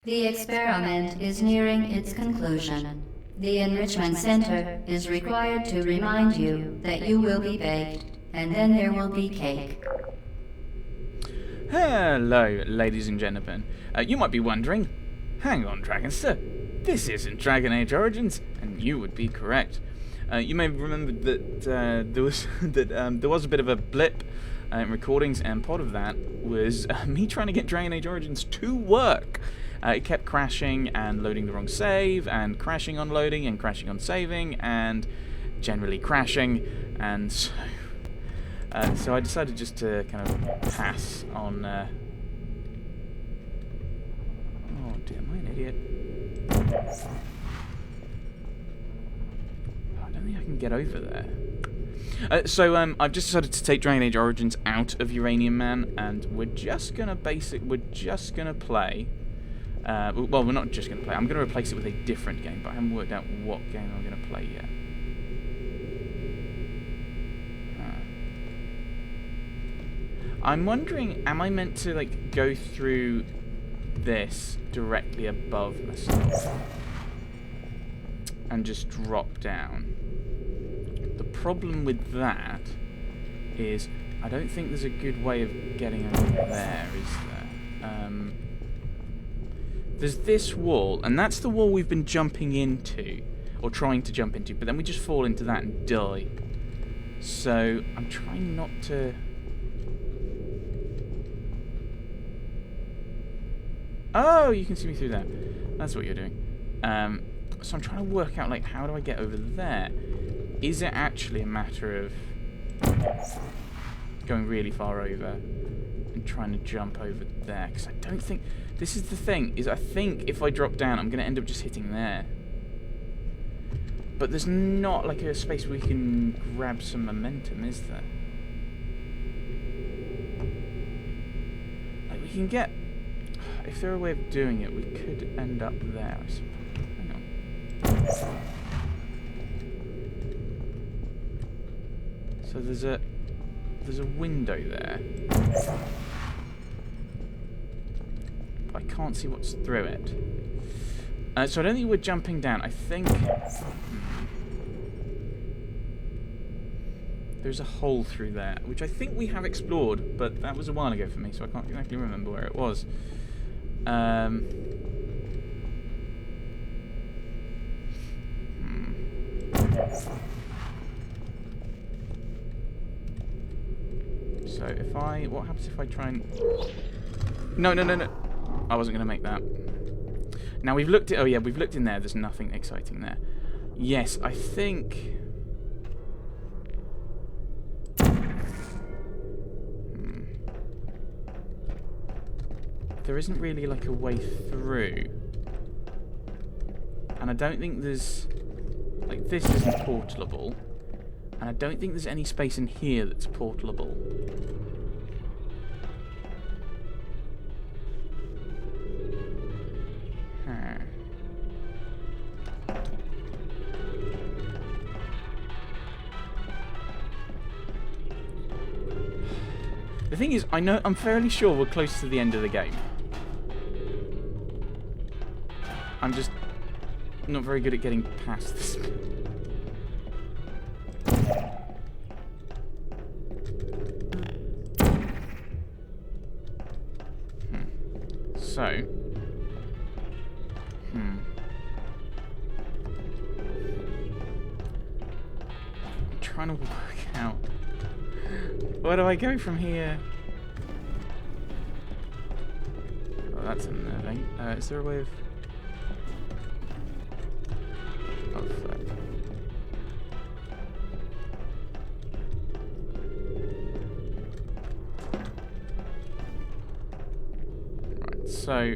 The experiment is nearing its conclusion. The Enrichment Center is required to remind you that you will be baked, and then there will be cake. Hello, ladies and gentlemen. You might be wondering, hang on, Dragonster, this isn't Dragon Age Origins, and you would be correct. You may remember that there was a bit of a blip in recordings, and part of that was me trying to get Dragon Age Origins to work. It kept crashing and loading the wrong save, and crashing on loading, and crashing on saving, and generally crashing, and so I decided just to kind of pass on... Oh dear, am I an idiot? I don't think I can get over there. So I've just decided to take Dragon Age Origins out of Uranium Man, and we're just gonna play. Well, we're not just gonna play. I'm gonna replace it with a different game, but I haven't worked out what game I'm gonna play yet. I'm wondering, am I meant to like go through this directly above myself and just drop down? The problem with that is I don't think there's a good way of getting over there, is there? There's this wall, and that's the wall we've been jumping into, or trying to jump into, but then we just fall into that and die. So I'm trying not to... Oh, you can see me through that. That's what you're doing. So I'm trying to work out, like, how do I get over there? Is it actually a matter of going really far over and trying to jump over there? Because I don't think... This is the thing, is I think if I drop down, I'm going to end up just hitting there. But there's not, like, a space where we can grab some momentum, is there? Like, we can get... If there were a way of doing it, we could end up there, I suppose. Hang on. So there's a window there. But I can't see what's through it. So I don't think we're jumping down. I think there's a hole through there, which I think we have explored, but that was a while ago for me, so I can't exactly remember where it was. So if I... What happens if I try and... No. I wasn't going to make that. Now we've looked at... Oh yeah, we've looked in there. There's nothing exciting there. Yes, I think... There isn't really like a way through. And I don't think there's... Like, this isn't portalable. And I don't think there's any space in here that's portalable. The thing is, I'm fairly sure we're close to the end of the game. I'm just not very good at getting past this. So, I'm trying to work out, where do I go from here? Oh, that's unnerving. Is there a way of... Oh, flip. Right, so...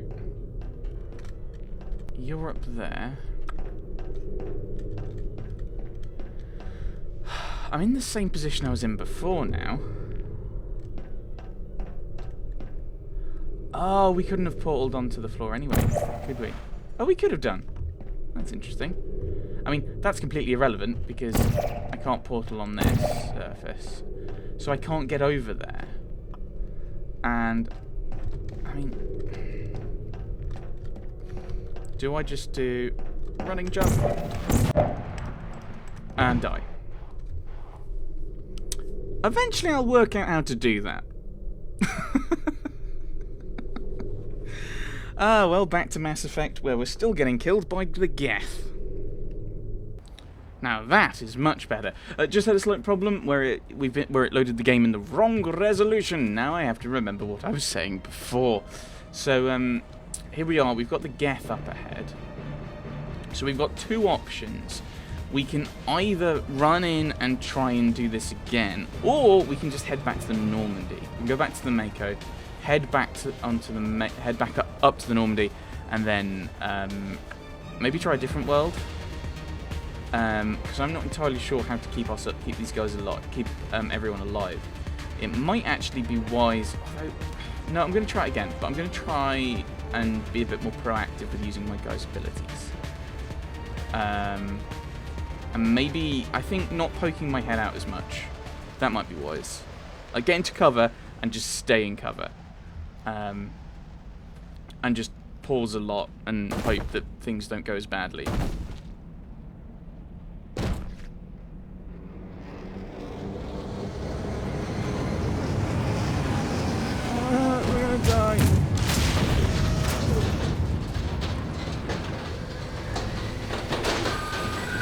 You're up there. I'm in the same position I was in before now. Oh, we couldn't have portaled onto the floor anyway, could we? Oh, we could have done. That's interesting. I mean, that's completely irrelevant because I can't portal on this surface. So I can't get over there. And, I mean... Do I just do running jump and die? Eventually I'll work out how to do that. Well, back to Mass Effect, where we're still getting killed by the Geth. Now that is much better. Just had a slight problem where it loaded the game in the wrong resolution. Now I have to remember what I was saying before. So here we are. We've got the Geth up ahead. So we've got two options. We can either run in and try and do this again, or we can just head back to the Normandy. We can go back to the Mako, head back up to the Normandy, and then maybe try a different world. Because I'm not entirely sure how to keep these guys alive, keep everyone alive. It might actually be wise. No, I'm going to try it again, but I'm going to try and be a bit more proactive with using my guys' abilities. And maybe, I think not poking my head out as much. That might be wise. Like, get into cover and just stay in cover. And just pause a lot and hope that things don't go as badly. We're gonna die.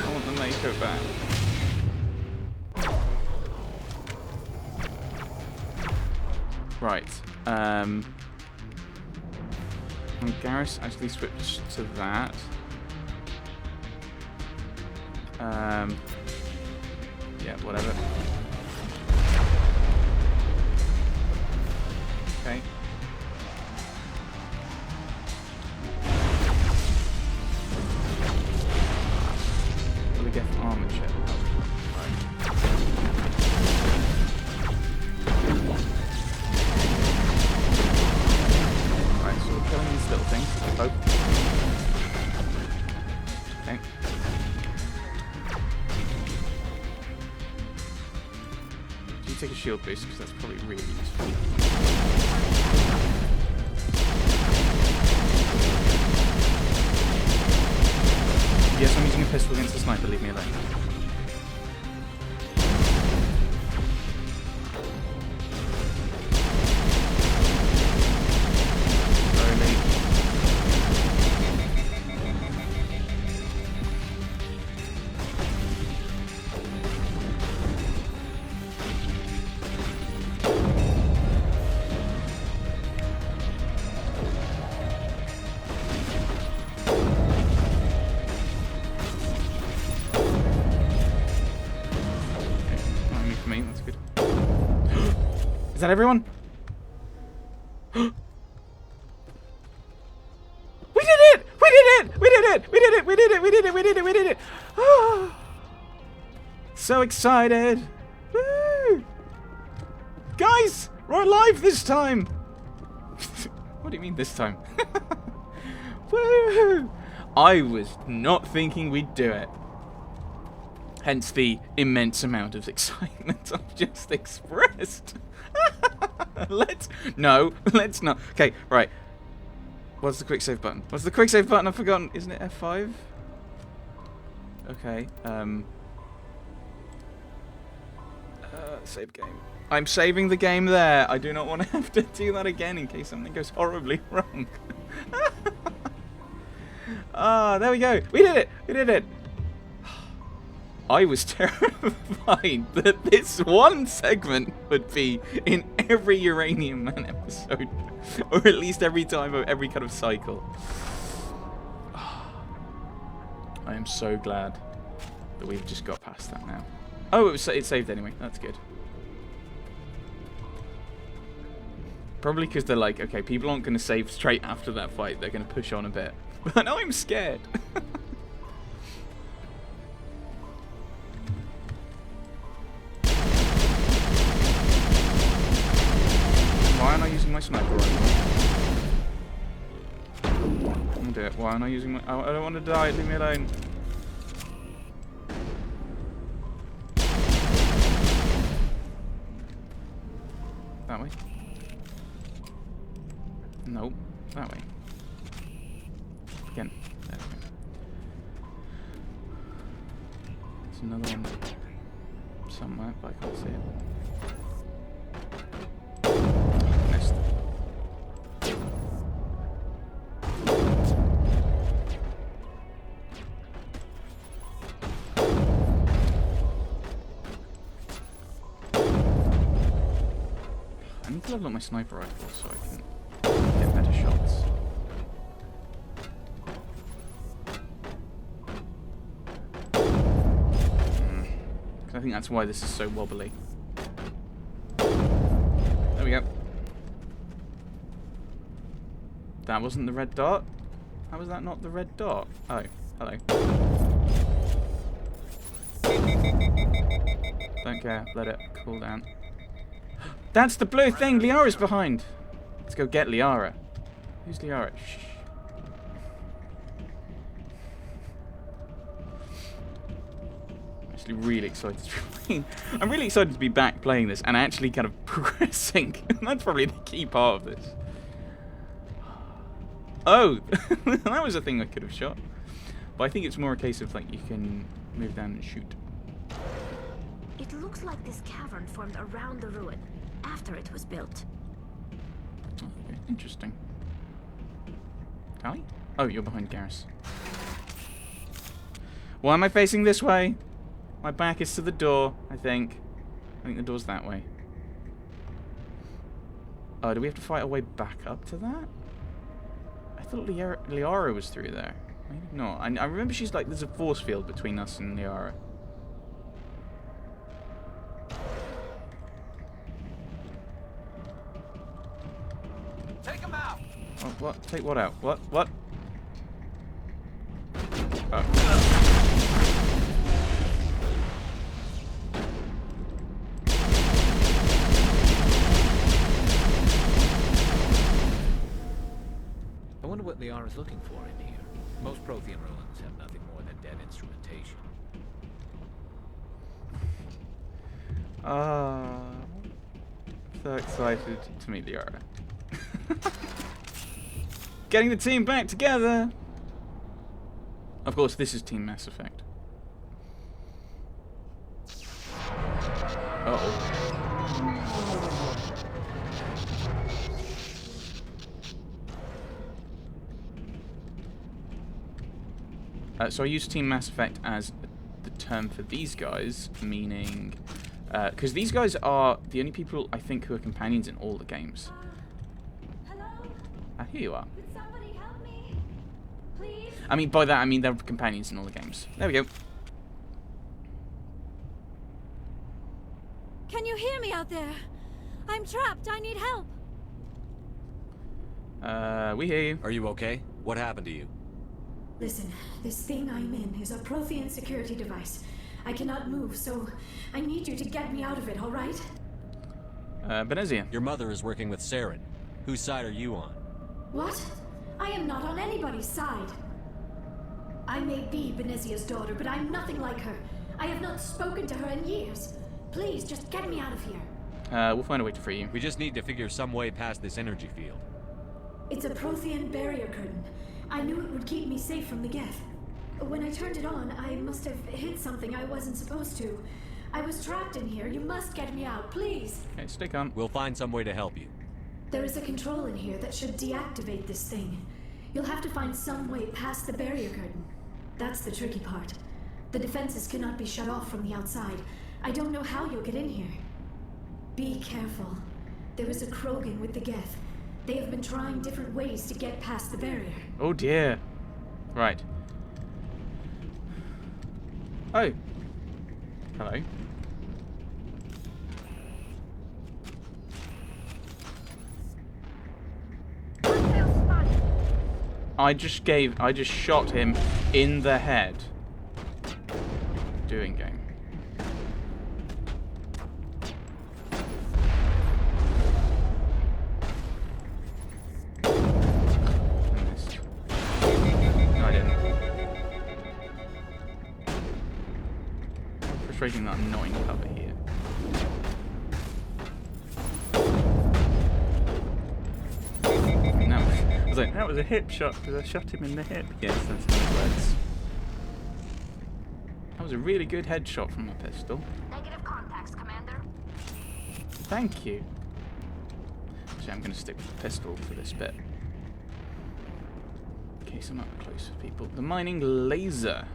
I want the Mako back. Right. And Garrus actually switched to that. Yeah, whatever. Okay. Will we get armor check? Right, so we're killing these little things. Oh. Okay. Do you take a shield boost? Because that's probably really useful. Yes, I'm using a pistol against the sniper, leave me alone. Slowly. Is that everyone? We did it! We did it! We did it! We did it! We did it! We did it! We did it! We did it! So excited! Woo! Guys, we're alive this time! What do you mean this time? Woo! I was not thinking we'd do it. Hence the immense amount of excitement I've just expressed. Let's not. Okay, right. What's the quick save button? What's the quick save button? I've forgotten. Isn't it F5? Okay. Save game. I'm saving the game there. I do not want to have to do that again in case something goes horribly wrong. Ah, there we go. We did it. We did it. I was terrified that this one segment would be in every Uranium Man episode, or at least every time of every kind of cycle. I am so glad that we've just got past that now. Oh, it saved anyway. That's good. Probably because they're like, okay, people aren't going to save straight after that fight. They're going to push on a bit. But now I'm scared. Why am I using my sniper rifle? I'm gonna do it. Why am I using my... I don't want to die. Leave me alone. That way? Nope. That way. Again. There's another one somewhere, but I can't see it. Missed. I need to level up my sniper rifle so I can get better shots. I think that's why this is so wobbly. There we go. That wasn't the red dot? How was that not the red dot? Oh, hello. Don't care, let it cool down. That's the blue thing! Liara's behind! Let's go get Liara. Who's Liara? Shh. Really excited to be I'm really excited to be back playing this and actually kind of progressing. That's probably the key part of this. Oh, that was a thing I could have shot. But I think it's more a case of like you can move down and shoot. It looks like this cavern formed around the ruin after it was built. Oh, okay. Interesting. Callie? Oh, you're behind Garrus. Why am I facing this way? My back is to the door, I think. I think the door's that way. Oh, do we have to fight our way back up to that? I thought Liara was through there. Maybe not. I remember she's like, there's a force field between us and Liara. Take him out! Oh, what? Take what out? What? What? Oh. I wonder what Liara's looking for in here. Most Prothean ruins have nothing more than dead instrumentation. So excited to meet Liara. Getting the team back together! Of course, this is Team Mass Effect. Uh-oh. So I use Team Mass Effect as the term for these guys, meaning... because these guys are the only people, I think, who are companions in all the games. Hello? Here you are. Could somebody help me? Please? I mean, by that, I mean they're companions in all the games. There we go. Can you hear me out there? I'm trapped. I need help. We hear you. Are you okay? What happened to you? Listen, this thing I'm in is a Prothean security device. I cannot move, so I need you to get me out of it, all right? Benezia. Your mother is working with Saren. Whose side are you on? What? I am not on anybody's side. I may be Benezia's daughter, but I'm nothing like her. I have not spoken to her in years. Please, just get me out of here. We'll find a way to free you. We just need to figure some way past this energy field. It's a Prothean barrier curtain. I knew it would keep me safe from the Geth. When I turned it on, I must have hit something I wasn't supposed to. I was trapped in here. You must get me out, please. Okay, stick on. We'll find some way to help you. There is a control in here that should deactivate this thing. You'll have to find some way past the barrier curtain. That's the tricky part. The defenses cannot be shut off from the outside. I don't know how you'll get in here. Be careful. There is a Krogan with the Geth. They have been trying different ways to get past the barrier. Oh dear. Right. Oh. Hello. I just shot him in the head. Doing game. Frustrating that I'm not in cover here. That was a hip shot because I shot him in the hip. Yes, that's how it works. was a really good headshot from my pistol. Negative contacts, Commander. Thank you. Actually, I'm going to stick with the pistol for this bit. In case I'm up close with people. The mining laser.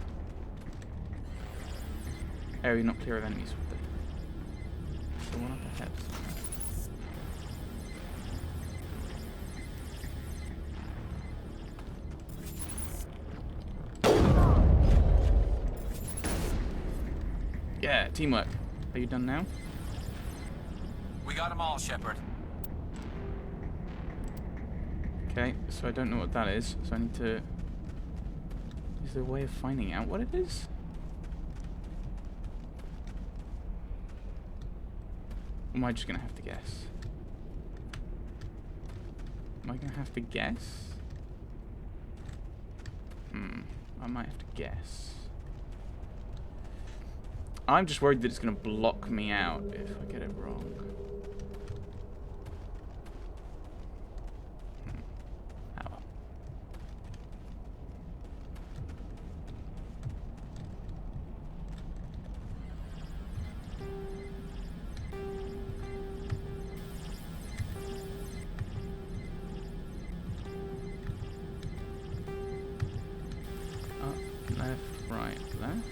Area not clear of enemies with the one up ahead. Yeah, teamwork. Are you done now? We got them all, Shepard. Okay, so I don't know what that is, so I need to... Is there a way of finding out what it is? Or am I just gonna have to guess? Am I gonna have to guess? I might have to guess. I'm just worried that it's gonna block me out if I get it wrong. Oh well. Up, left, right, left.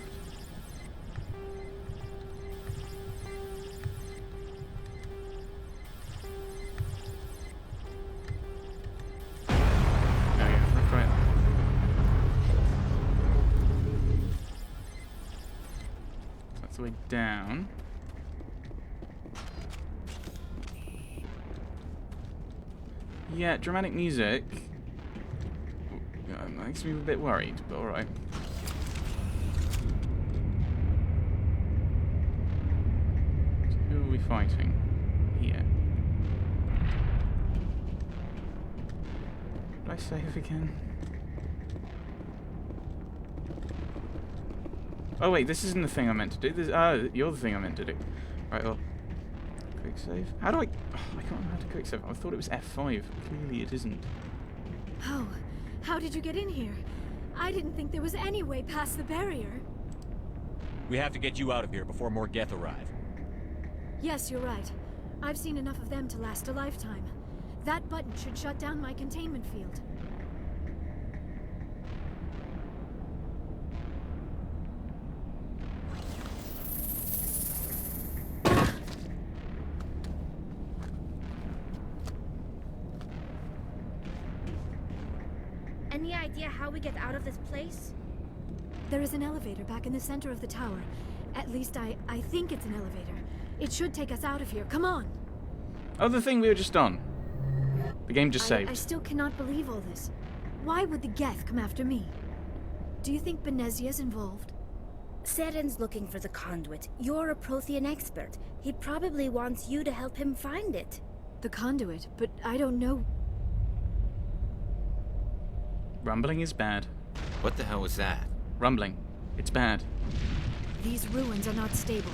Way down. Yeah, dramatic music makes me a bit worried, but alright. So who are we fighting here? Did I save again? Oh wait, this isn't the thing I meant to do. This, you're the thing I meant to do. Right, well, quick save. How do I? Oh, I can't remember how to quick save. I thought it was F5. Clearly, it isn't. Oh, how did you get in here? I didn't think there was any way past the barrier. We have to get you out of here before more Geth arrive. Yes, you're right. I've seen enough of them to last a lifetime. That button should shut down my containment field. Any idea how we get out of this place? There is an elevator back in the center of the tower. At least I think it's an elevator. It should take us out of here. Come on! Oh, the thing we were just on. The game just saved. I still cannot believe all this. Why would the Geth come after me? Do you think Benezia's involved? Seren's looking for the conduit. You're a Prothean expert. He probably wants you to help him find it. The conduit, but I don't know. Rumbling is bad. What the hell was that? Rumbling. It's bad. These ruins are not stable.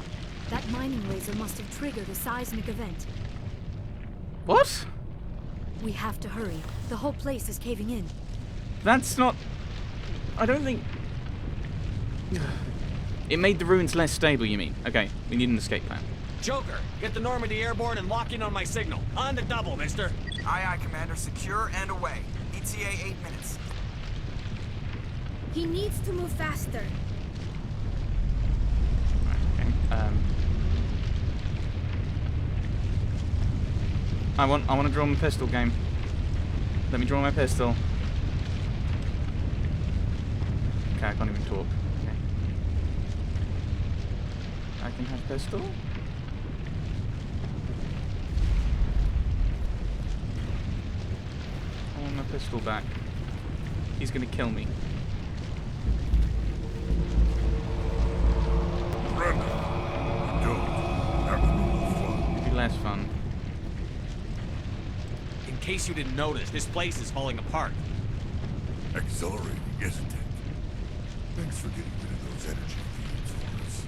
That mining laser must have triggered a seismic event. What? We have to hurry. The whole place is caving in. That's not... I don't think... It made the ruins less stable, you mean? Okay, we need an escape plan. Joker, get the Normandy airborne and lock in on my signal. On the double, mister. Aye, aye, Commander. Secure and away. ETA 8 minutes. He needs to move faster. Right, okay. I want to draw my pistol, game. Let me draw my pistol. Okay, I can't even talk. Okay. I can have pistol. I want my pistol back. He's gonna kill me. Brenda, you don't have the normal fun. It'd be less fun. In case you didn't notice, this place is falling apart. Exhilarating, isn't it? Thanks for getting rid of those energy fields for us.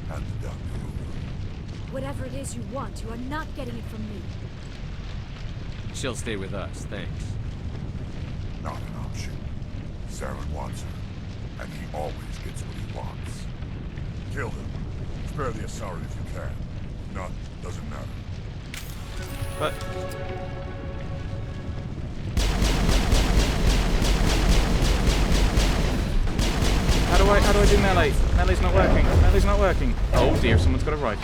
Hand the doctor over. Whatever it is you want, you are not getting it from me. She'll stay with us, thanks. Not an option. Saren wants her, and he always gets what he wants. Kill them. Spare the Asari if you can. If not, doesn't matter. But how do I do melee? Melee's not working. Melee's not working. Oh dear, someone's got a rifle.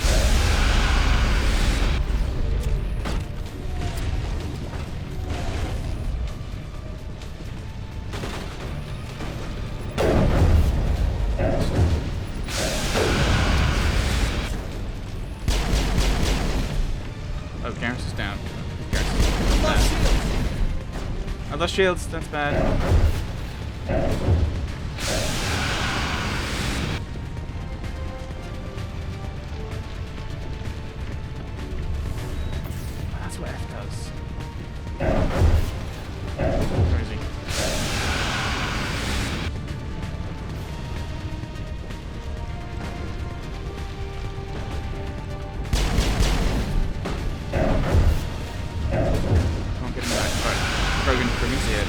Oh, Garrus is down. I lost shields, that's bad. That's what F does. Where is he? Can't get him back. Right, Krogan's here.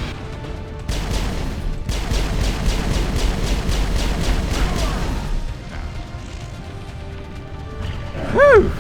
Whew!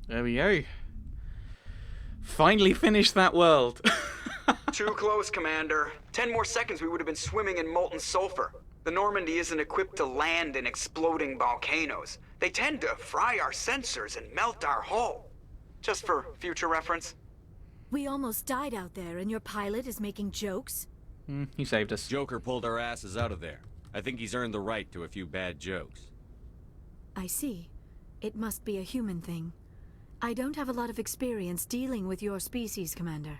There we go. Finally finished that world. Too close, Commander. 10 more seconds we would have been swimming in molten sulfur. The Normandy isn't equipped to land in exploding volcanoes. They tend to fry our sensors and melt our hull. Just for future reference. We almost died out there, and your pilot is making jokes? He saved us. Joker pulled our asses out of there. I think he's earned the right to a few bad jokes. I see. It must be a human thing. I don't have a lot of experience dealing with your species, Commander.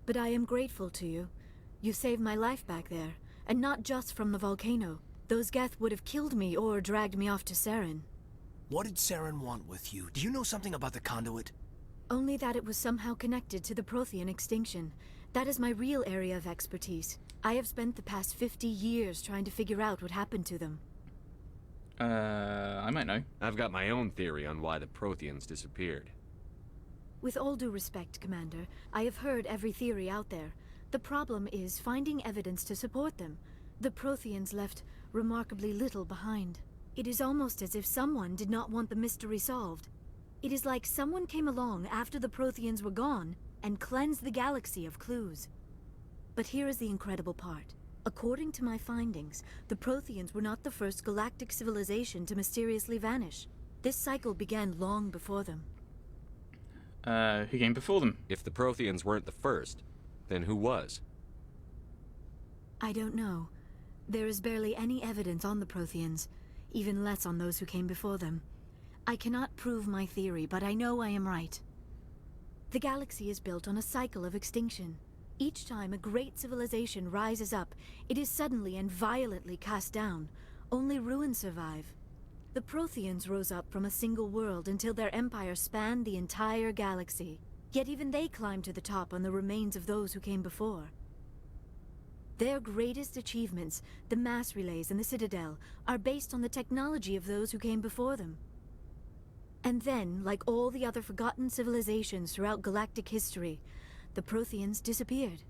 But I am grateful to you. You saved my life back there, and not just from the volcano. Those Geth would have killed me or dragged me off to Saren. What did Saren want with you? Do you know something about the conduit? Only that it was somehow connected to the Prothean extinction. That is my real area of expertise. I have spent the past 50 years trying to figure out what happened to them. I might know. I've got my own theory on why the Protheans disappeared. With all due respect, Commander, I have heard every theory out there. The problem is finding evidence to support them. The Protheans left remarkably little behind. It is almost as if someone did not want the mystery solved. It is like someone came along after the Protheans were gone and cleansed the galaxy of clues. But here is the incredible part. According to my findings, the Protheans were not the first galactic civilization to mysteriously vanish. This cycle began long before them. Who came before them? If the Protheans weren't the first, then who was? I don't know. There is barely any evidence on the Protheans, even less on those who came before them. I cannot prove my theory, but I know I am right. The galaxy is built on a cycle of extinction. Each time a great civilization rises up, it is suddenly and violently cast down. Only ruins survive. The Protheans rose up from a single world until their empire spanned the entire galaxy. Yet even they climbed to the top on the remains of those who came before. Their greatest achievements, the mass relays and the Citadel, are based on the technology of those who came before them. And then, like all the other forgotten civilizations throughout galactic history, the Protheans disappeared.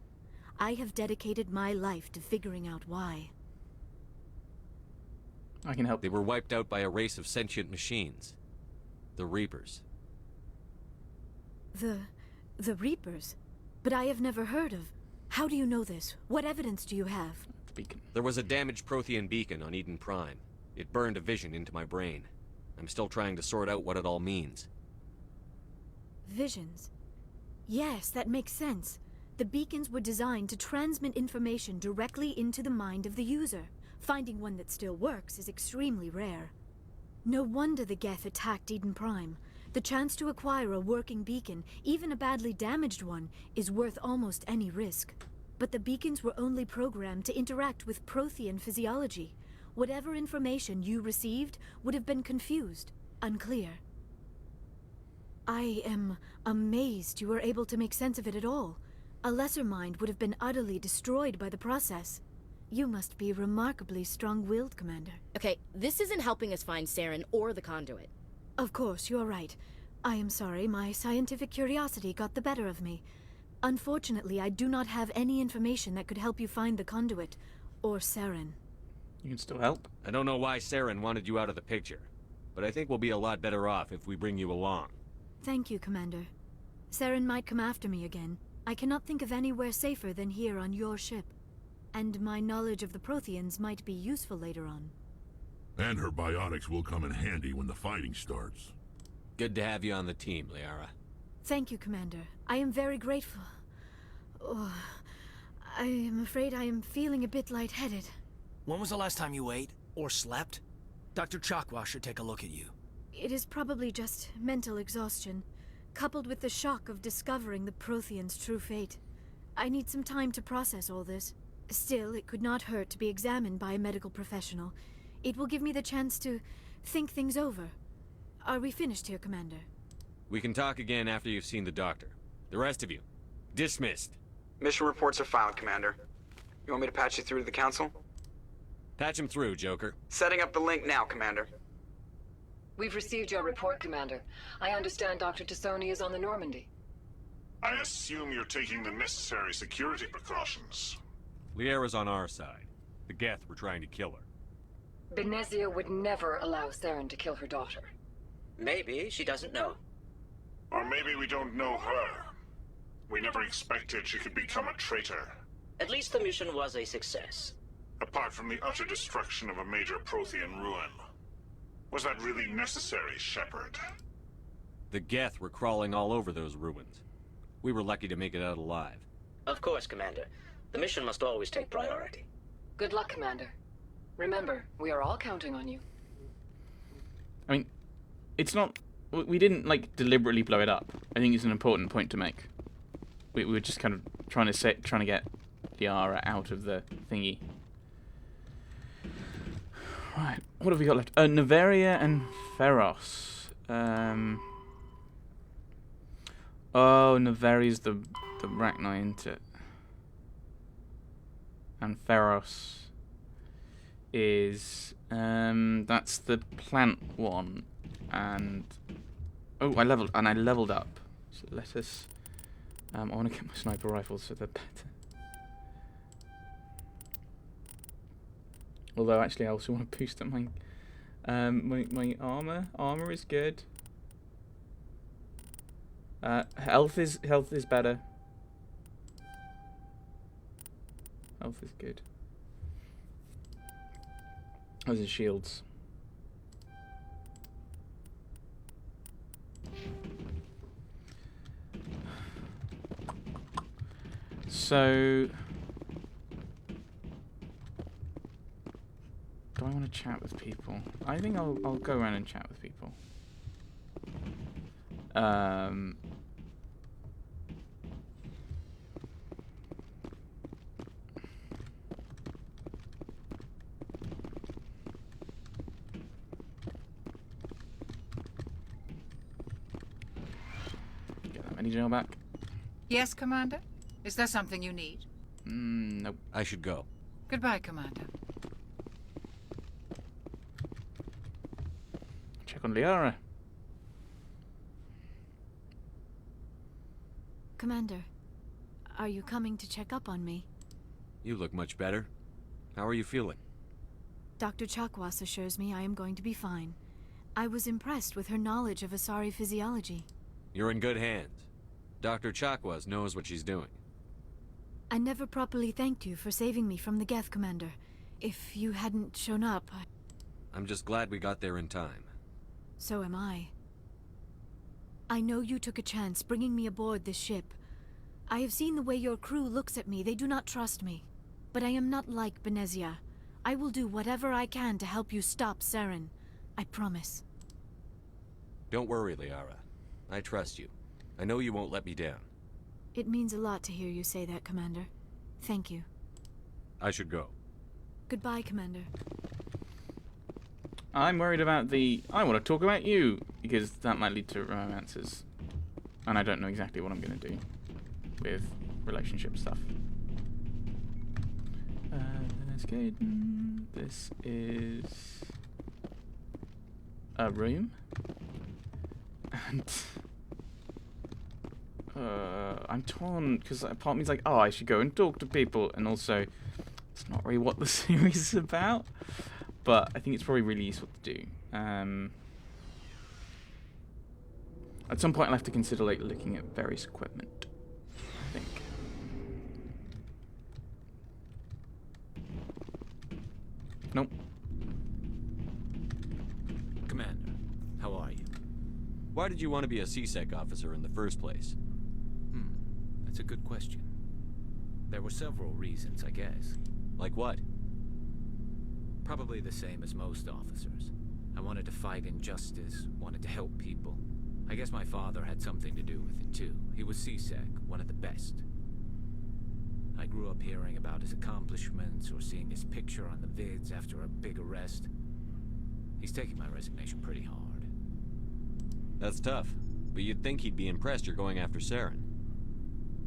I have dedicated my life to figuring out why. I can help. They were wiped out by a race of sentient machines. The Reapers. The Reapers? But I have never heard of... How do you know this? What evidence do you have? The beacon. There was a damaged Prothean beacon on Eden Prime. It burned a vision into my brain. I'm still trying to sort out what it all means. Visions? Yes, that makes sense. The beacons were designed to transmit information directly into the mind of the user. Finding one that still works is extremely rare. No wonder the Geth attacked Eden Prime. The chance to acquire a working beacon, even a badly damaged one, is worth almost any risk. But the beacons were only programmed to interact with Prothean physiology. Whatever information you received would have been confused, unclear. I am amazed you were able to make sense of it at all. A lesser mind would have been utterly destroyed by the process. You must be remarkably strong-willed, Commander. Okay, this isn't helping us find Saren or the conduit. Of course, you're right. I am sorry, my scientific curiosity got the better of me. Unfortunately, I do not have any information that could help you find the conduit, or Saren. You can still help. I don't know why Saren wanted you out of the picture, but I think we'll be a lot better off if we bring you along. Thank you, Commander. Saren might come after me again. I cannot think of anywhere safer than here on your ship. And my knowledge of the Protheans might be useful later on. And her biotics will come in handy when the fighting starts. Good to have you on the team, Liara. Thank you, Commander. I am very grateful. Oh, I am afraid I am feeling a bit lightheaded. When was the last time you ate? Or slept? Dr. Chakwa should take a look at you. It is probably just mental exhaustion, coupled with the shock of discovering the Protheans' true fate. I need some time to process all this. Still, it could not hurt to be examined by a medical professional. It will give me the chance to think things over. Are we finished here, Commander? We can talk again after you've seen the doctor. The rest of you, dismissed. Mission reports are filed, Commander. You want me to patch you through to the Council? Patch him through, Joker. Setting up the link now, Commander. We've received your report, Commander. I understand Dr. Tassoni is on the Normandy. I assume you're taking the necessary security precautions. Liara's on our side. The Geth were trying to kill her. Benezia would never allow Saren to kill her daughter. Maybe she doesn't know. Or maybe we don't know her. We never expected she could become a traitor. At least the mission was a success. Apart from the utter destruction of a major Prothean ruin. Was that really necessary, Shepard? The Geth were crawling all over those ruins. We were lucky to make it out alive. Of course, Commander. The mission must always take priority. Good luck, Commander. Remember, we are all counting on you. I mean, it's not... We didn't, like, deliberately blow it up. I think it's an important point to make. We were just kind of trying to get Liara out of the thingy. Right, what have we got left? Noveria and Feros. Oh, Noveria's the Rachni, isn't it? And Feros is that's the plant one. And oh, I leveled up. So let us. I want to get my sniper rifles so they're better. Although actually, I also want to boost up my my armor. Armor is good. Health is better. Health is good. Those are shields. So, do I want to chat with people? I think I'll go around and chat with people. Get that mini gel back. Yes, Commander? Is there something you need? Nope. I should go. Goodbye, Commander. Check on Liara. Commander, are you coming to check up on me? You look much better. How are you feeling? Dr. Chakwas assures me I am going to be fine. I was impressed with her knowledge of Asari physiology. You're in good hands. Dr. Chakwas knows what she's doing. I never properly thanked you for saving me from the Geth, Commander. If you hadn't shown up, I'm just glad we got there in time. So am I. I know you took a chance bringing me aboard this ship, I have seen the way your crew looks at me. They do not trust me. But I am not like Benezia. I will do whatever I can to help you stop Saren. I promise. Don't worry, Liara. I trust you. I know you won't let me down. It means a lot to hear you say that, Commander. Thank you. I should go. Goodbye, Commander. I'm worried about the... I want to talk about you, because that might lead to romances. And I don't know exactly what I'm going to do with relationship stuff. This is a room. And... I'm torn, because part of me's like, oh, I should go and talk to people, and also, it's not really what the series is about, but I think it's probably really useful to do. At some point I'll have to consider, like, looking at various equipment, I think. Nope. Commander, how are you? Why did you want to be a CSEC officer in the first place? That's a good question. There were several reasons, I guess. Like what? Probably the same as most officers. I wanted to fight injustice, wanted to help people. I guess my father had something to do with it too. He was CSEC, one of the best. I grew up hearing about his accomplishments or seeing his picture on the vids after a big arrest. He's taking my resignation pretty hard. That's tough, but you'd think he'd be impressed you're going after Saren.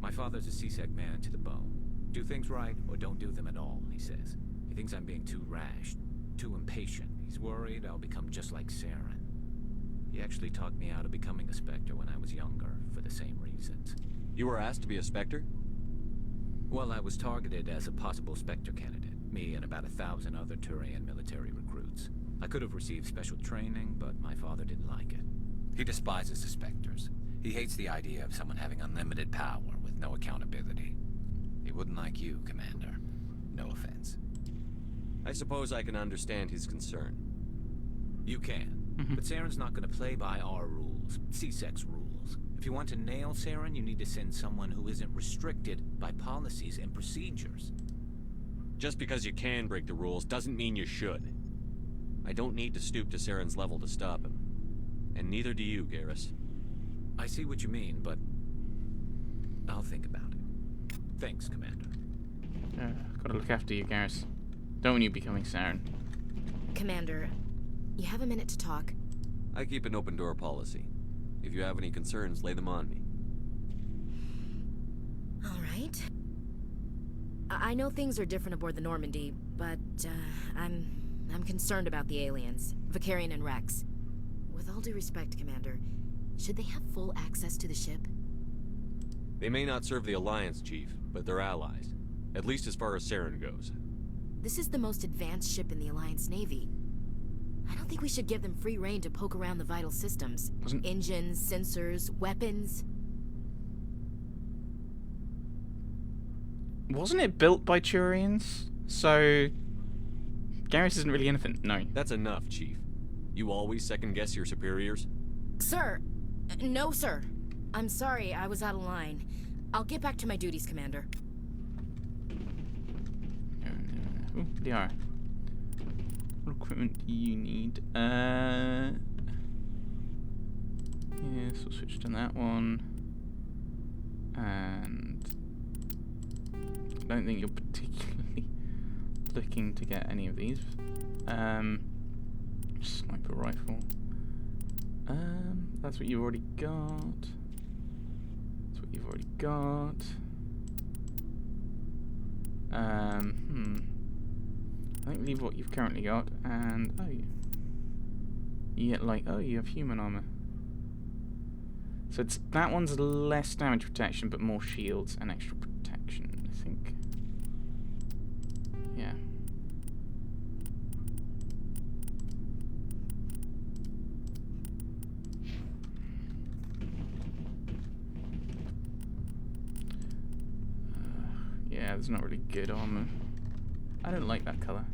My father's a CSEC man to the bone. Do things right or don't do them at all, he says. He thinks I'm being too rash, too impatient. He's worried I'll become just like Saren. He actually talked me out of becoming a Spectre when I was younger, for the same reasons. You were asked to be a Spectre? Well, I was targeted as a possible Spectre candidate. Me and about 1,000 other Turian military recruits. I could have received special training, but my father didn't like it. He despises the Spectres. He hates the idea of someone having unlimited power with no accountability. He wouldn't like you, Commander. No offense. I suppose I can understand his concern. You can. But Saren's not going to play by our rules, CSEC's rules. If you want to nail Saren, you need to send someone who isn't restricted by policies and procedures. Just because you can break the rules doesn't mean you should. I don't need to stoop to Saren's level to stop him. And neither do you, Garrus. I see what you mean, but I'll think about it. Thanks, Commander. Gotta look after you, Garrus. Don't want you becoming Saren. Commander, you have a minute to talk? I keep an open door policy. If you have any concerns, lay them on me. All right. I know things are different aboard the Normandy, but I'm concerned about the aliens, Vicarian and Rex. With all due respect, Commander, should they have full access to the ship? They may not serve the Alliance, Chief, but they're allies. At least as far as Saren goes. This is the most advanced ship in the Alliance Navy. I don't think we should give them free rein to poke around the vital systems. Engines, sensors, weapons. Wasn't it built by Turians? So... Garrus isn't really anything, no. That's enough, Chief. You always second-guess your superiors? Sir! No, sir. I'm sorry, I was out of line. I'll get back to my duties, Commander. Ooh, Liara. What equipment do you need? Yes, we'll switch to that one. And... I don't think you're particularly looking to get any of these. Sniper rifle. That's what you've already got. That's what you've already got. I think leave what you've currently got, and you get like, you have human armor. So it's that one's less damage protection, but more shields and extra protection, I think. Yeah. Yeah, there's not really good armor. I don't like that color.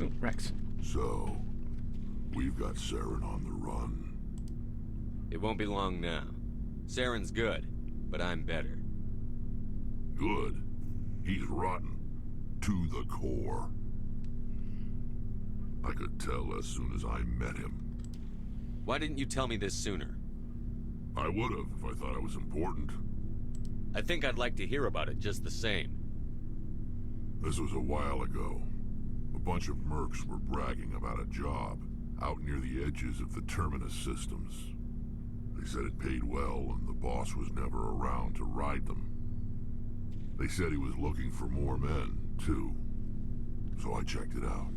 Ooh, Rex. So, we've got Saren on the run. It won't be long now. Saren's good, but I'm better. Good. He's rotten. To the core. I could tell as soon as I met him. Why didn't you tell me this sooner? I would have if I thought it was important. I think I'd like to hear about it just the same. This was a while ago. A bunch of mercs were bragging about a job out near the edges of the Terminus systems. They said it paid well and the boss was never around to ride them. They said he was looking for more men, too. So I checked it out.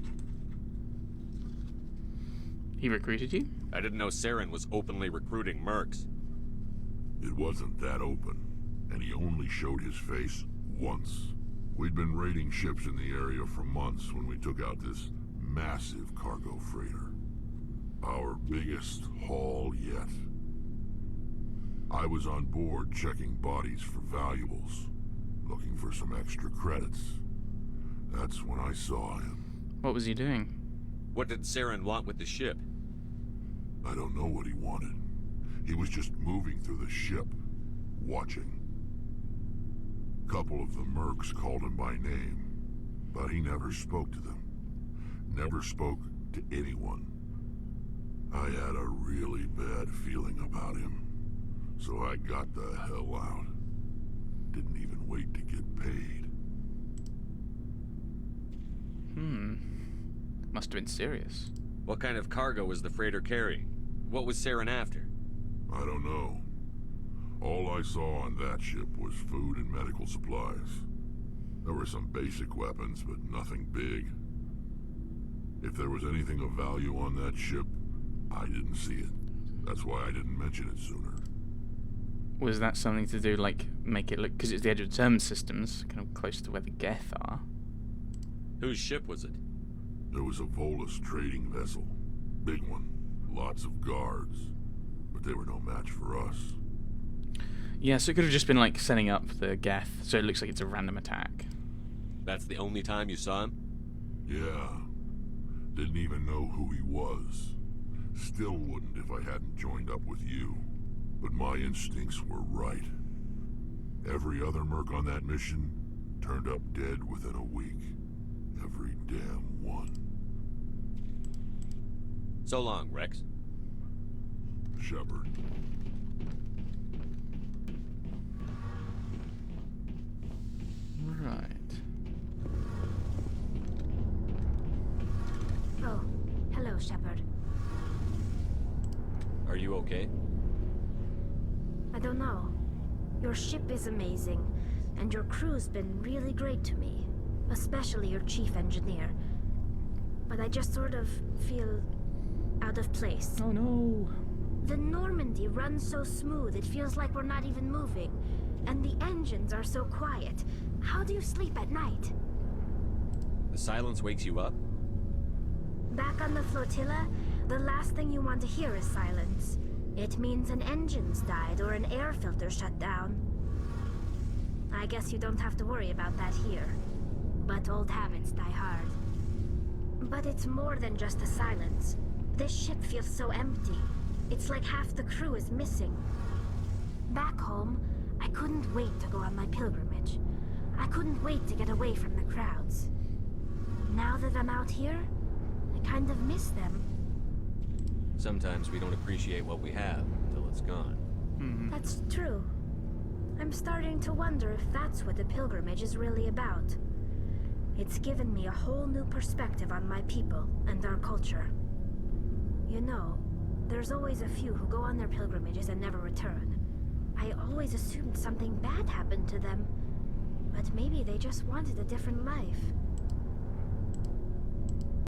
He recruited you? I didn't know Saren was openly recruiting mercs. It wasn't that open, and he only showed his face once. We'd been raiding ships in the area for months when we took out this massive cargo freighter. Our biggest haul yet. I was on board checking bodies for valuables, looking for some extra credits. That's when I saw him. What was he doing? What did Saren want with the ship? I don't know what he wanted. He was just moving through the ship, watching. Couple of the mercs called him by name, but he never spoke to them. Never spoke to anyone. I had a really bad feeling about him, so I got the hell out. Didn't even wait to get paid. Must have been serious. What kind of cargo was the freighter carrying? What was Saren after? I don't know. All I saw on that ship was food and medical supplies. There were some basic weapons, but nothing big. If there was anything of value on that ship, I didn't see it. That's why I didn't mention it sooner. Was that something to do, like, make it look... Because it's the edge of the Terminus systems, kind of close to where the Geth are. Whose ship was it? There was a Volus trading vessel. Big one. Lots of guards. But they were no match for us. Yeah, so it could have just been, like, setting up the Geth, so it looks like it's a random attack. That's the only time you saw him? Yeah. Didn't even know who he was. Still wouldn't if I hadn't joined up with you. But my instincts were right. Every other merc on that mission turned up dead within a week. Every damn one. So long, Rex. Shepard. Right. Oh, hello, Shepard. Are you okay? I don't know. Your ship is amazing, and your crew's been really great to me. Especially your chief engineer. But I just sort of feel out of place. Oh no. The Normandy runs so smooth it feels like we're not even moving. And the engines are so quiet. How do you sleep at night? The silence wakes you up? Back on the flotilla, the last thing you want to hear is silence. It means an engine's died or an air filter shut down. I guess you don't have to worry about that here. But old habits die hard. But it's more than just the silence. This ship feels so empty. It's like half the crew is missing. Back home, I couldn't wait to go on my pilgrimage. I couldn't wait to get away from the crowds. Now that I'm out here, I kind of miss them. Sometimes we don't appreciate what we have until it's gone. That's true. I'm starting to wonder if that's what the pilgrimage is really about. It's given me a whole new perspective on my people and our culture. You know, there's always a few who go on their pilgrimages and never return. I always assumed something bad happened to them, but maybe they just wanted a different life.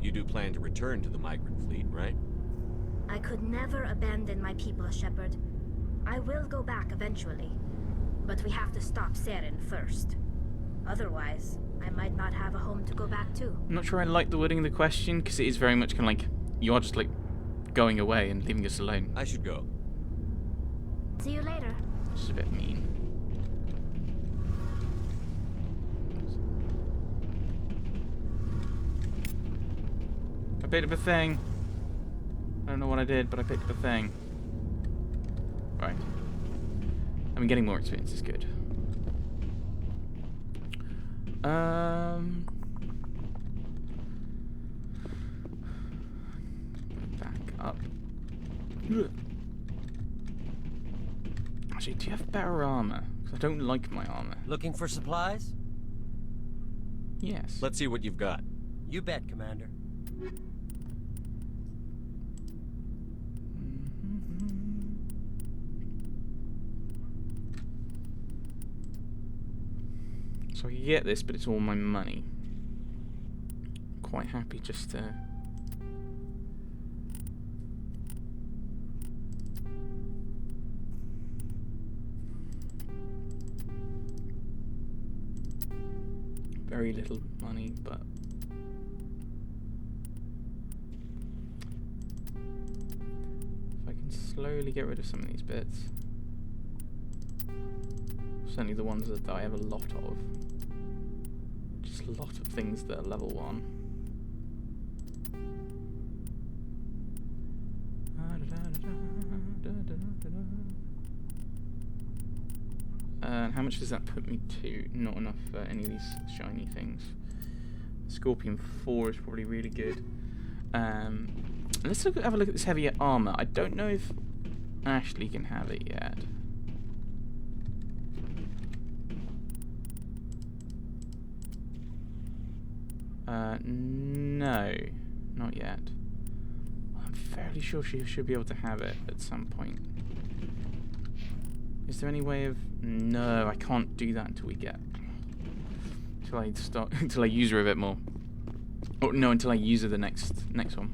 You do plan to return to the migrant fleet, right? I could never abandon my people, Shepard. I will go back eventually, but we have to stop Saren first. Otherwise, I might not have a home to go back to. I'm not sure I like the wording of the question, because it is very much kind of like, you are just like going away and leaving us alone. I should go. See you later. Which is a bit mean. I picked up a thing. I don't know what I did, but I picked up a thing. Right. I mean, getting more experience is good. Back up. Actually, do you have better armor? Because I don't like my armor. Looking for supplies? Yes. Let's see what you've got. You bet, Commander. So I can get this, but it's all my money. Quite happy just to... Very little money, but... If I can slowly get rid of some of these bits. Certainly the ones that I have a lot of. Just a lot of things that are level 1. And how much does that put me to? Not enough for any of these shiny things. Scorpion 4 is probably really good. Let's have a look at this heavier armor. I don't know if Ashley can have it yet. No, not yet. I'm fairly sure she should be able to have it at some point. Is there any way of... No, I can't do that until we get... Until I start... until I use her a bit more. Oh, no, until I use her the next one.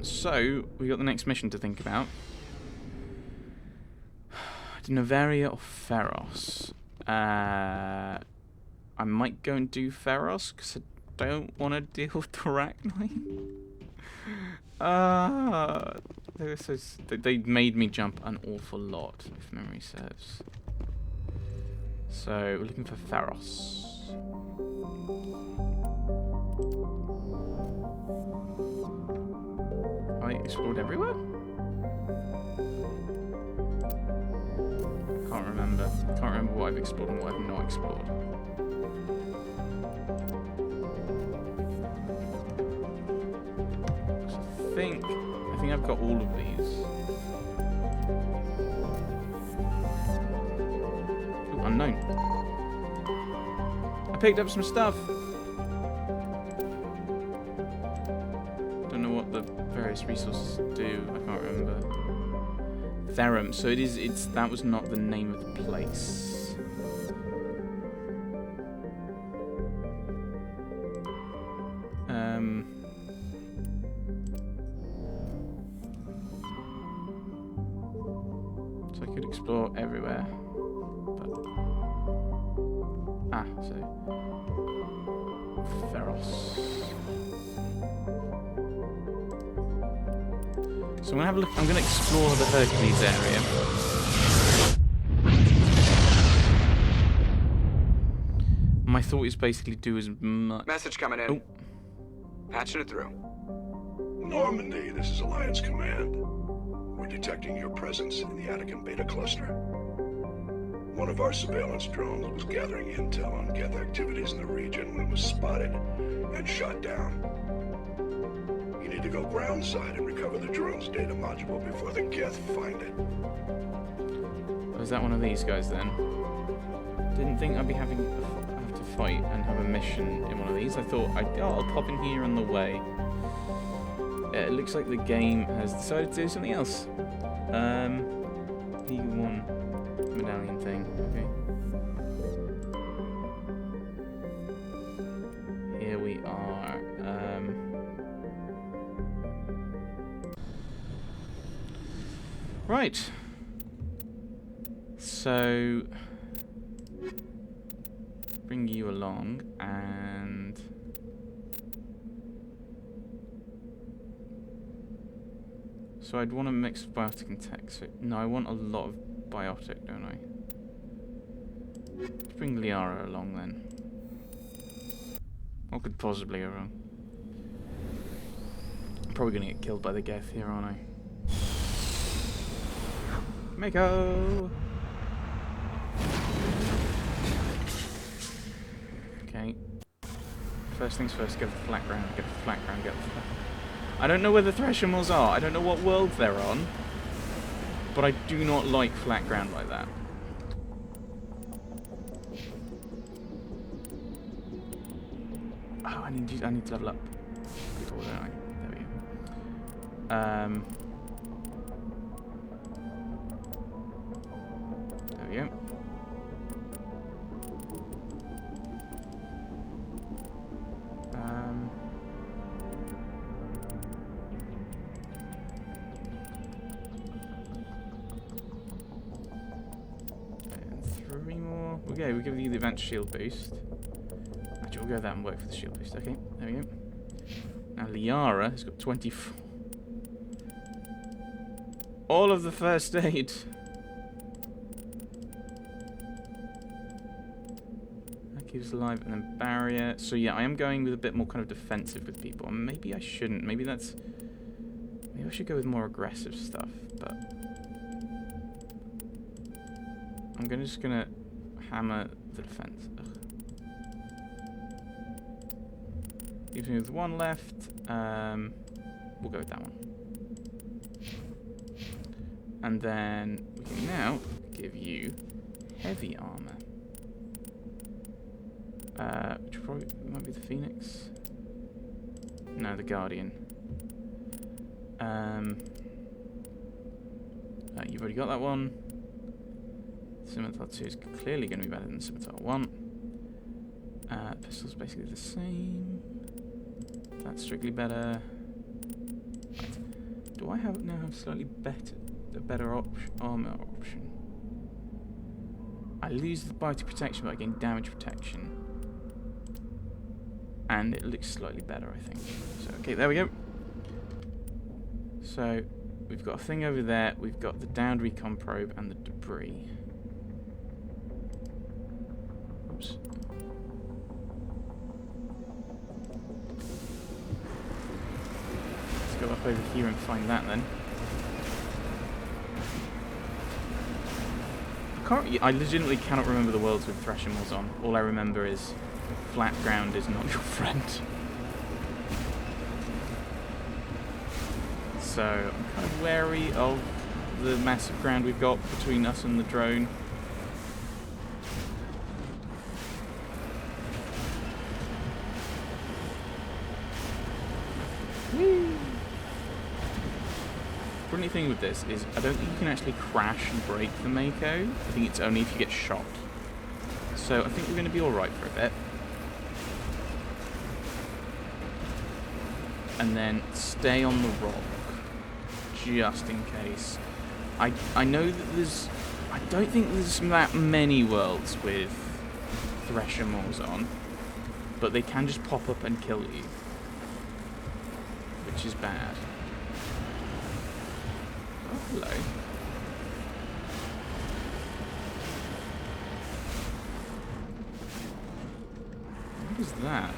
So, we got the next mission to think about. Novaria or Pharos? I might go and do Pharos, because I don't want to deal with the Arachnite. They made me jump an awful lot, if memory serves. So, we're looking for Pharos. I explored everywhere? Can't remember. Can't remember what I've explored and what I've not explored. I think I've got all of these. Ooh, unknown. I picked up some stuff. Don't know what the various resources do. I can't remember. Therum. So it's that was not the name of the place. So I could explore everywhere. But so Pharos. So I'm gonna have a look. I'm gonna explore the Hercules area. My thought is basically do as much. Message coming in. Oh. Patching it through. Normandy, this is Alliance Command. We're detecting your presence in the Attican Beta Cluster. One of our surveillance drones was gathering intel on Geth activities in the region when it was spotted and shot down. You need to go groundside and recover the drone's data module before the Geth find it. Was that one of these guys then? Didn't think I'd be have to fight and have a mission in one of these. I thought I'll pop in here on the way. It looks like the game has decided to do something else. League 1 medallion thing. Okay. Here we are. Right. So bring you along and so I'd want a mix of biotic and tech. So no, I want a lot of biotic, don't I? Let's bring Liara along then. What could possibly go wrong? I'm probably gonna get killed by the Geth here, aren't I? Mako! Okay. First things first, get the flat ground, get the flat ground, get the flat. I don't know where the Threshimals are. I don't know what world they're on. But I do not like flat ground like that. Oh, I need to level up. People, don't I? There we go. There we go. And 3 more. Okay, we'll give you the advanced shield boost. Actually, we'll go there and work for the shield boost. Okay, there we go. Now Liara has got 24. All of the first aid. That keeps us alive, and then barrier. So yeah, I am going with a bit more kind of defensive with people. And maybe I shouldn't. Maybe I should go with more aggressive stuff. But I'm just gonna hammer the defense. Ugh. Leaves me with 1 left. We'll go with that one. And then we can now give you heavy armor. Which probably might be the Phoenix. No, the Guardian. You've already got that one. Scimitar 2 is clearly going to be better than Scimitar 1. Pistol's basically the same. That's strictly better. Do I now have slightly better armor option? I lose the bite protection, but I gain damage protection. And it looks slightly better, I think. So, okay, there we go. So, we've got a thing over there. We've got the downed recon probe and the debris. Oops. Let's go up over here and find that then. I legitimately cannot remember the worlds with Threshimals on. All I remember is flat ground is not your friend. So I'm kind of wary of the massive ground we've got between us and the drone. Whee! The only thing with this is I don't think you can actually crash and break the Mako. I think it's only if you get shot. So I think we're going to be alright for a bit. And then stay on the rock. Just in case. I know that there's... I don't think there's that many worlds with Threshimals on. But they can just pop up and kill you. Which is bad. Oh, hello. What is that?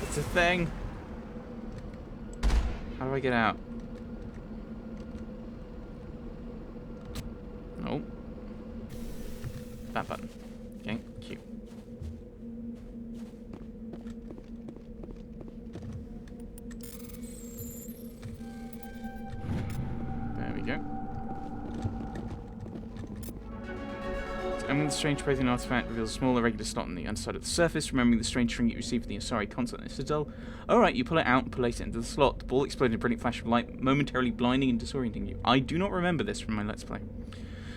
It's a thing. How do I get out? Oh. That button. Okay, cute. There we go. And the strange protein artifact reveals a small irregular slot on the underside of the surface, remembering the strange trinket you received from the Asari console in the Citadel. Alright, you pull it out and place it into the slot. The ball exploded in a brilliant flash of light, momentarily blinding and disorienting you. I do not remember this from my Let's Play.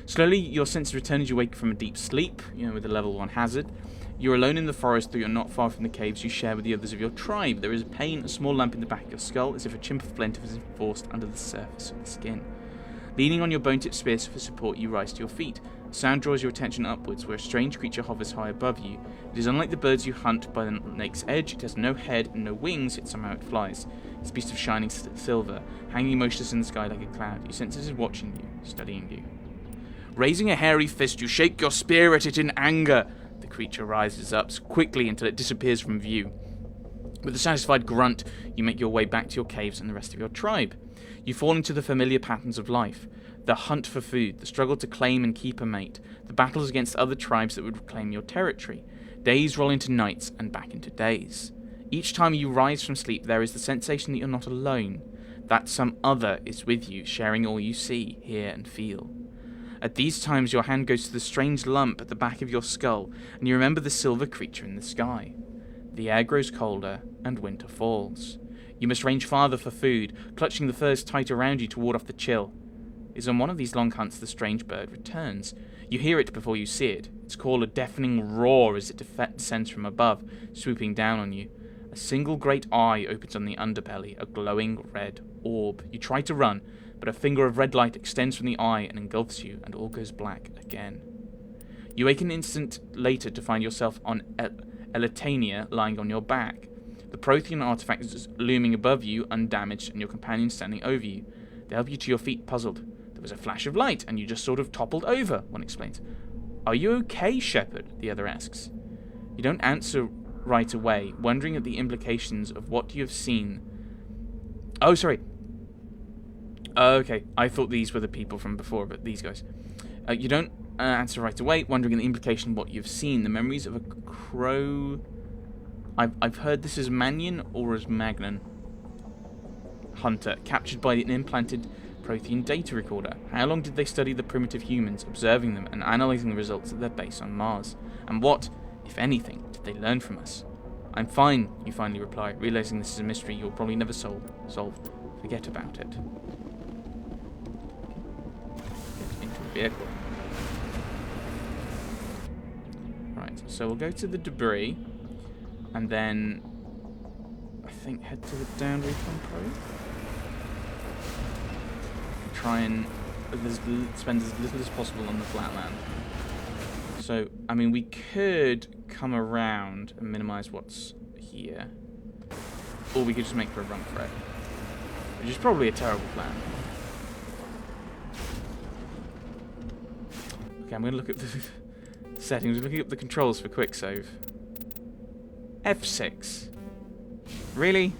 Slowly, your senses return as you wake from a deep sleep, with a level 1 hazard. You're alone in the forest, though you're not far from the caves you share with the others of your tribe. There is a pane, a small lamp in the back of your skull, as if a chimp of flint is enforced under the surface of the skin. Leaning on your bone-tipped spears for support, you rise to your feet. Sound draws your attention upwards, where a strange creature hovers high above you. It is unlike the birds you hunt by the lake's edge. It has no head and no wings, yet somehow it flies. It's a beast of shining silver, hanging motionless in the sky like a cloud. You sense it is watching you, studying you. Raising a hairy fist, you shake your spear at it in anger. The creature rises up quickly until it disappears from view. With a satisfied grunt, you make your way back to your caves and the rest of your tribe. You fall into the familiar patterns of life. The hunt for food, the struggle to claim and keep a mate, the battles against other tribes that would reclaim your territory. Days roll into nights and back into days. Each time you rise from sleep, there is the sensation that you're not alone, that some other is with you, sharing all you see, hear, and feel. At these times, your hand goes to the strange lump at the back of your skull, and you remember the silver creature in the sky. The air grows colder, and winter falls. You must range farther for food, clutching the furs tight around you to ward off the chill. It is on one of these long hunts the strange bird returns. You hear it before you see it. Its call a deafening roar as it descends from above, swooping down on you. A single great eye opens on the underbelly, a glowing red orb. You try to run, but a finger of red light extends from the eye and engulfs you, and all goes black again. You wake an instant later to find yourself on Elitania lying on your back. The Prothean artifact is looming above you, undamaged, and your companion standing over you. They help you to your feet, puzzled. There was a flash of light, and you just sort of toppled over, one explains. Are you okay, Shepard? The other asks. You don't answer right away, wondering at the implications of what you have seen. Oh, sorry. Okay, I thought these were the people from before, but these guys. You don't answer right away, wondering at the implication of what you've seen. The memories of a crow... I've heard this as Mannion or as Magnan. Hunter, captured by an implanted Prothean data recorder. How long did they study the primitive humans, observing them and analysing the results at their base on Mars? And what, if anything, did they learn from us? I'm fine, you finally reply, realising this is a mystery you'll probably never solve. Forget about it. Get into a vehicle. Right, so we'll go to the debris, and then I think head to the down recon probe. Try and spend as little as possible on the flatland. So, I mean, we could come around and minimise what's here. Or we could just make for a run for it. Which is probably a terrible plan. Okay, I'm going to look at the settings. We're looking up the controls for quick save. F6. Really?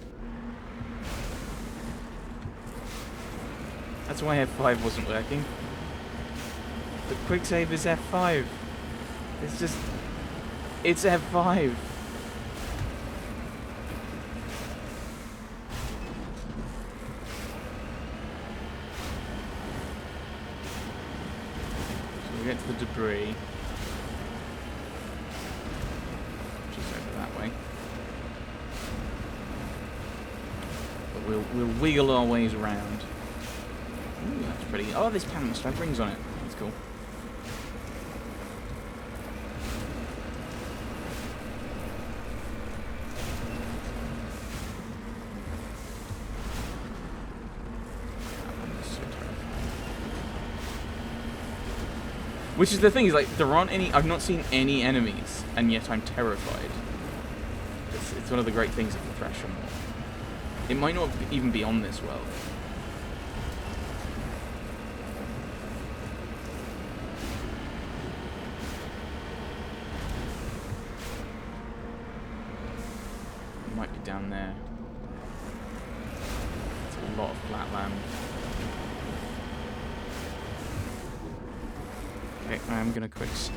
That's why F5 wasn't working. The quick save is F5. It's just... It's F5. So we get to the debris. Just over that way. But we'll wheel our ways around. Ooh, that's pretty... Oh, this panel must have rings on it. That's cool. Which is the thing, is like, there aren't any... I've not seen any enemies, and yet I'm terrified. It's one of the great things of the Thresher mod. It might not even be on this world. It might be down there. It's a lot of flat land. Okay, I'm gonna quick save.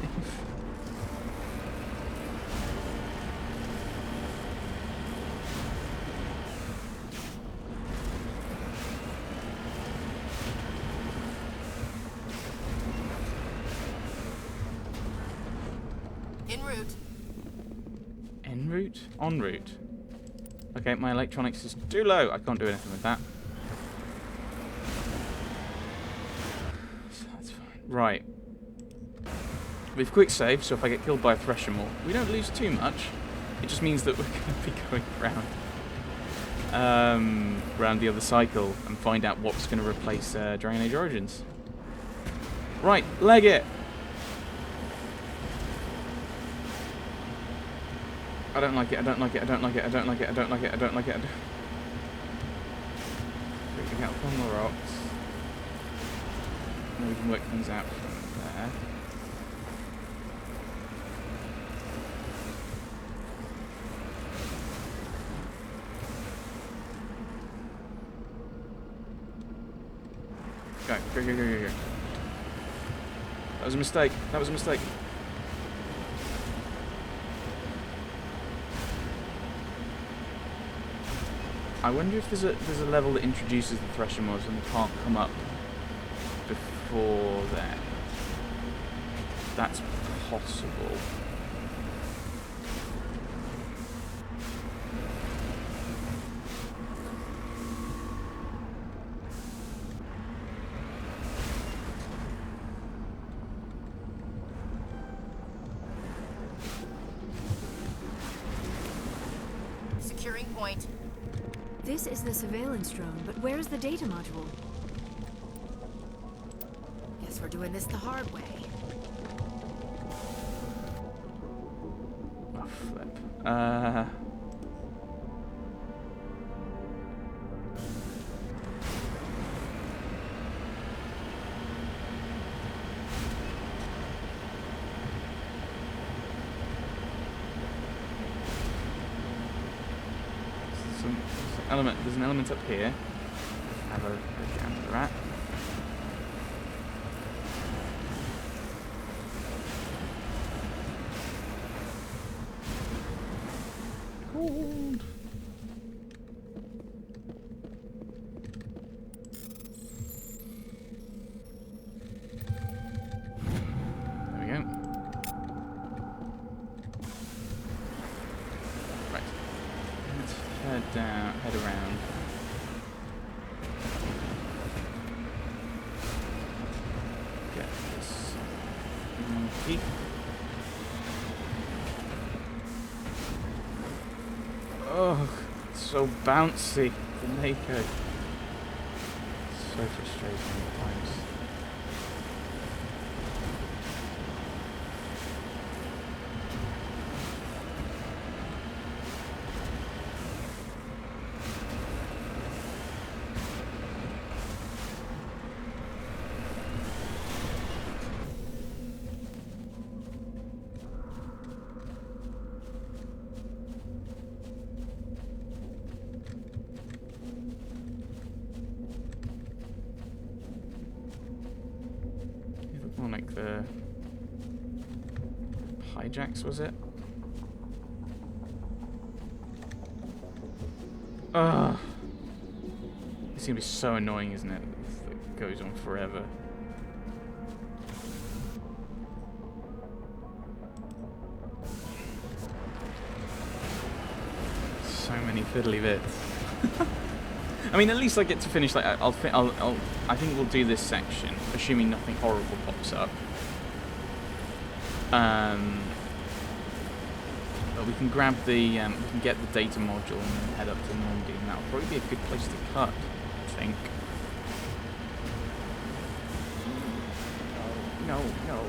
En route. En route? En route. Okay, my electronics is too low. I can't do anything with that. So that's fine. Right. We've quick save, so if I get killed by a Thresher Maw, we don't lose too much. It just means that we're going to be going around the other cycle and find out what's going to replace Dragon Age Origins. Right, leg it! I don't like it, I don't like it, I don't like it, I don't like it, I don't like it, I don't like it. We can get up on the rocks. And we can work things out from there. Go, go, go, go, go, go. That was a mistake. That was a mistake. I wonder if there's a level that introduces the thresher mods and they can't come up before then. That's possible. Securing point. This is the surveillance drone, but where's the data module? Guess we're doing this the hard way. Oh, flip. There's an element up here. Have a look at that. Cold. There we go. Right. Let's head around. Get this monkey. Oh, it's so bouncy, the Mako. So frustrating at times. More like the hijacks, was it? Ugh. It's gonna be so annoying, isn't it? If it goes on forever. So many fiddly bits. I mean, at least I get to finish. Like, I think we'll do this section, assuming nothing horrible pops up. But we can grab the, we can get the data module and then head up to Normandy, and that'll probably be a good place to cut, I think. No, no.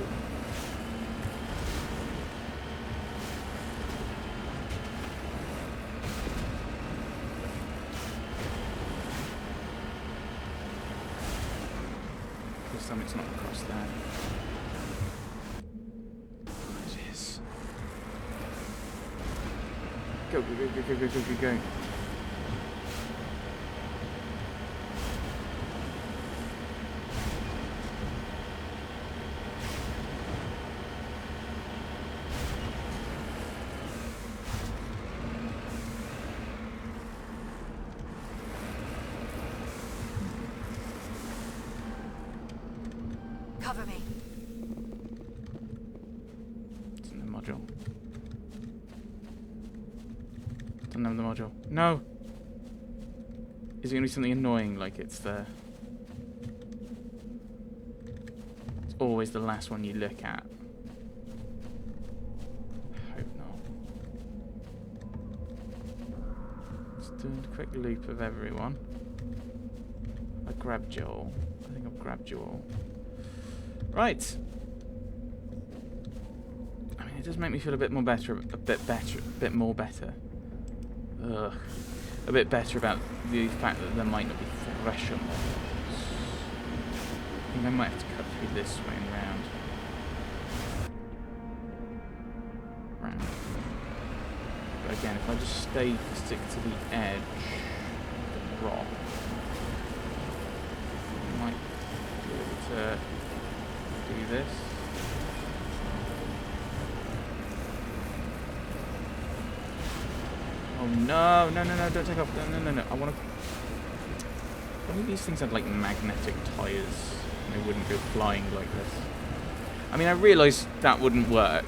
This time it's not across there. It is. Go, go, go, go, go, go, go, go. Cover me. It's in the module. Don't have the module. No! Is it going to be something annoying like it's the... It's always the last one you look at. I hope not. Let's do a quick loop of everyone. I grabbed Joel. I think I've grabbed Joel. Right. I mean, it does make me feel a bit more better, a bit more better. Ugh. A bit better about the fact that there might not be thresher models. I think I might have to cut through this way and round. Round. But again, if I just stick to the edge of the rock, I might do this. Oh no, no, no, no, don't take off. No, no, no, no. I want to... Only these things had like magnetic tires. They wouldn't go flying like this. I mean, I realise that wouldn't work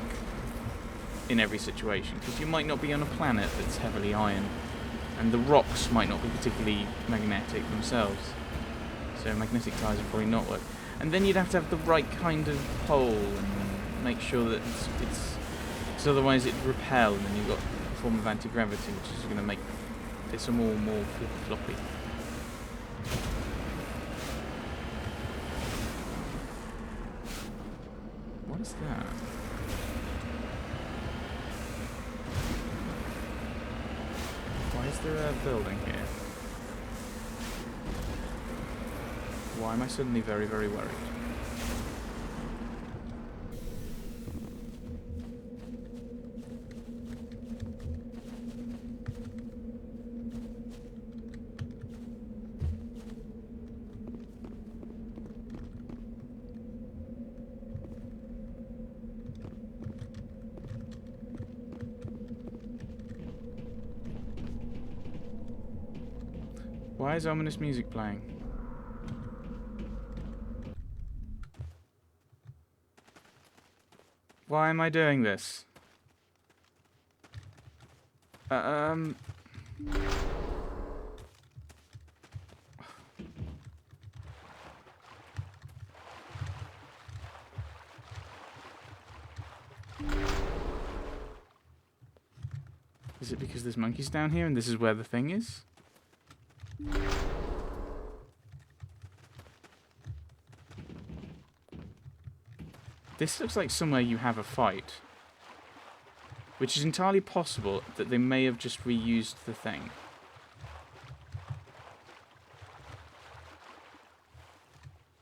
in every situation, because you might not be on a planet that's heavily iron, and the rocks might not be particularly magnetic themselves. So magnetic tires would probably not work. And then you'd have to have the right kind of pole and make sure that it's because otherwise it'd repel, and then you've got a form of anti-gravity, which is going to make this more floppy. What is that? Why is there a building here? Why am I suddenly very, very worried? Why is ominous music playing? Why am I doing this? Is it because there's monkeys down here and this is where the thing is? This looks like somewhere you have a fight. Which is entirely possible that they may have just reused the thing.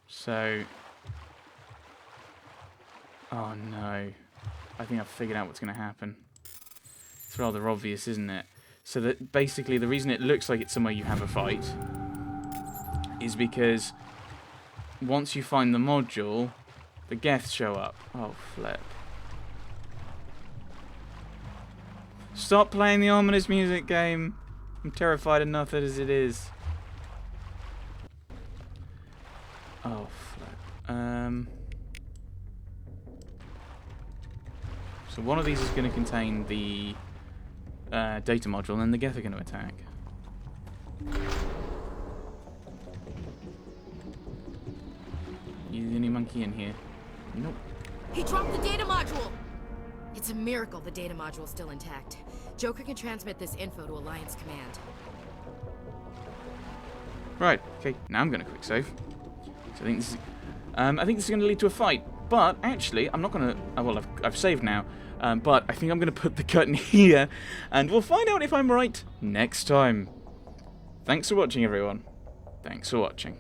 So... Oh no. I think I've figured out what's going to happen. It's rather obvious, isn't it? So that basically the reason it looks like it's somewhere you have a fight is because once you find the module, the Geths show up. Oh, flip. Stop playing the ominous music game. I'm terrified enough as it is. Oh, flip. So one of these is going to contain the data module, and then the Geth are going to attack. You the only monkey in here? Nope. He dropped the data module! It's a miracle the data module's still intact. Joker can transmit this info to Alliance Command. Right, okay, now I'm going to quick save. So I think this is going to lead to a fight. But actually, I'm not going to... well, I've saved now. But I think I'm going to put the cut in here. And we'll find out if I'm right next time. Thanks for watching, everyone. Thanks for watching.